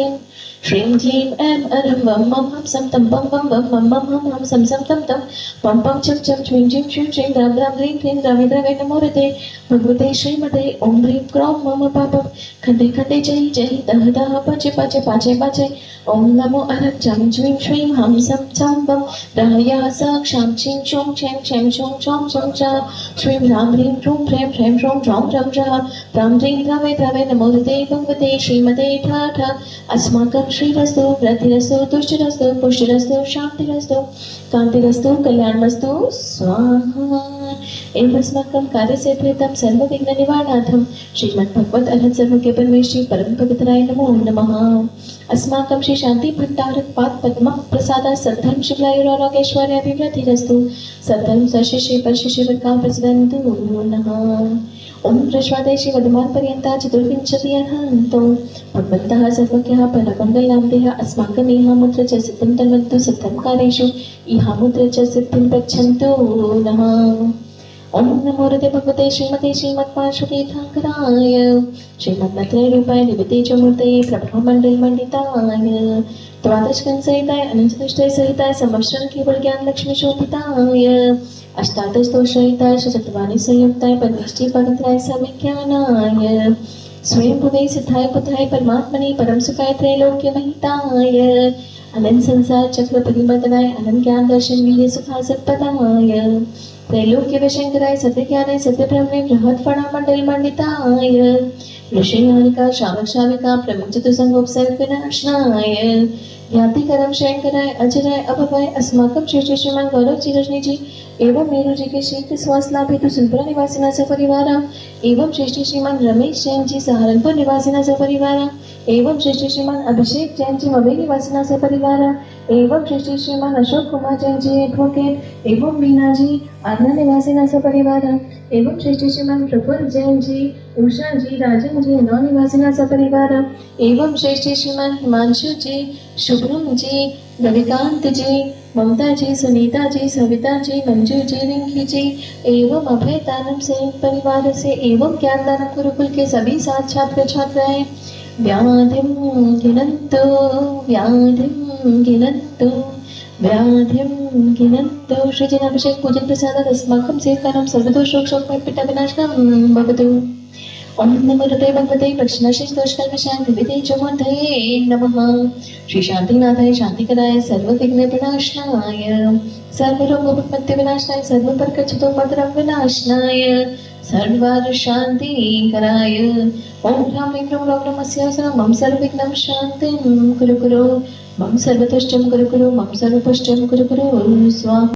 क्लीं श्रीं क्लीं ऐं अरं वं मं हम सं तं पं वं वं मं मं हम हम सं सं तं तं पं पं चं चं च्वीं च्वीं श्रीं श्रीं द्रां द्रां द्रीं क्लीं द्रवे द्रवे नमो रते भगवते श्रीमते ॐ ह्रीं क्रों मम पापं खण्डे खण्डे जय जय दह दह पचे पचे पाचे पाचे ॐ नमो अरं चं च्वीं श्रीं हम सं चं वं राया साक्षां क्षीं क्षौं क्षैं क्षैं क्षौं क्षौं क्षौं च श्रीं ह्रां ह्रीं ह्रूं ह्रैं ह्रैं ह्रौं ह्रौं ह्रं ह्रः ह्रां ह्रीं द्रवे द्रवे नमो रते भगवते श्रीमते ठ ठ अस्माकं श्रीरस्तु वृद्धिरस्तु तुष्टिरस्तु पुष्टिरस्तु शान्तिरस्तु कान्तिरस्तु कल्याणमस्तु स्वाहा एवमस्माकं कार्यस्य प्रीतं सर्वविघ्ननिवारणार्थं श्रीमद्भगवत् अरहत् सर्वज्ञपरमेश्वरी परमपवित्राय नमो नमः। अस्माकं श्री शांति भंडार पाद पद्म प्रसादा सद्धर्म शिवलायुरारोग्यैश्वर्याभिवृद्धिरस्तु सद्धर्म सशिष्य परशिष्य वर्गां प्रसदन्तु नमः। ओम प्रश्वादेशी वर्धमान पर्यंता चतुर्विंशतिर्हन्तो भगवन्तः सर्वज्ञः परममङ्गलाम्भेः अस्माकम् इहामुत्र च सिद्धिं तन्वन्तु सत्धर्मकारेषु इहामुत्र च सिद्धिं गच्छन्तु नमः। ओम नमो रते भगवते श्रीमते श्रीमद्पार्श्वतीर्थाङ्कराय श्रीमन्मत्रयरूपाय निवतेजमूर्तये प्रभामण्डलमण्डिताय द्वादशकंसहिताय अनन्तदुष्टय सहिताय संवत्सरण केवल ज्ञान लक्ष्मी शोभिताय अष्टादश दोषरहिताय शतवाणी संयुक्ताय परमेष्टि पवित्राय सविज्ञानाय स्वयं भुवे सिद्धाय पुत्राय परमात्मने परम सुखाय त्रैलोक्य महिताय अनंत संसार चक्र परिवर्तनाय अनंत ज्ञान दर्शन वीर्य सुखा सत्पदाय त्रैलोक्य विशंकराय सत्य ज्ञानाय सत्य ब्रह्मणे बृहत् फणा मंडल मंडिताय ऋषिनारिका श्रावक श्राविका प्रमुख चतुसंगोपसर्ग विनाशनाय ज्ञातिकरम शंकराय अजराय अभवाय अस्माकं श्री श्रीमान गौरव चिरजनी जी एवं मेरू जी के शीघ्र स्वास्थ्य लाभितु सुनपुरा निवासिना सपरिवार एवं श्री श्रीमान रमेश जैन जी सहारनपुर निवासिना सपरिवार एवं श्री श्रीमान अभिषेक जैन जी मवे निवासिना सपरिवार एवं श्री श्रीमान अशोक कुमार जैन जी एडवोकेट एवं मीना जी आज्ञा निवासिना सपरिवार एवं श्री श्रीमान प्रफुल्ल जैन जी उषा जी राजन जी नौ निवासिना सपरिवार एवं श्री श्रीमान हिमांशु जी शुभ्रम जी रविकांत जी ममता जी सुनीता जी सविता जी मंजू जी रिंकी जी एवं अभयदानम सेन परिवार से एवं ज्ञानदानम गुरुकुल के सभी साथ छात्र छात्राएं व्याधिं गिनन्तु व्याधिं गिनन्तु व्याधिं गिनन्तु श्रीजनाभिषेक पूजन प्रसादात् अस्माकं सेवकानां सर्वदोषोक्षोपविनाशनं भवतु। ओम नमो रते भगवते प्रश्नशिष दोषकल्मषान्तिविदे च मूर्धये नमः। श्री शांतिनाथाय शांतिकराय सर्वविघ्न विनाशनाय सर्वरोगोपपत्ति विनाशनाय सर्वपरकचितोपद्रव विनाशनाय सर्ववार शांतिकराय ओम ह्रां ह्रीं ह्रूं ह्रौं नमस्यासनं मम सर्वविघ्नं शान्तिं कुरु कुरु मम सर्वतुष्टं कुरु कुरु मम सर्वपुष्टं कुरु कुरु स्वाहा।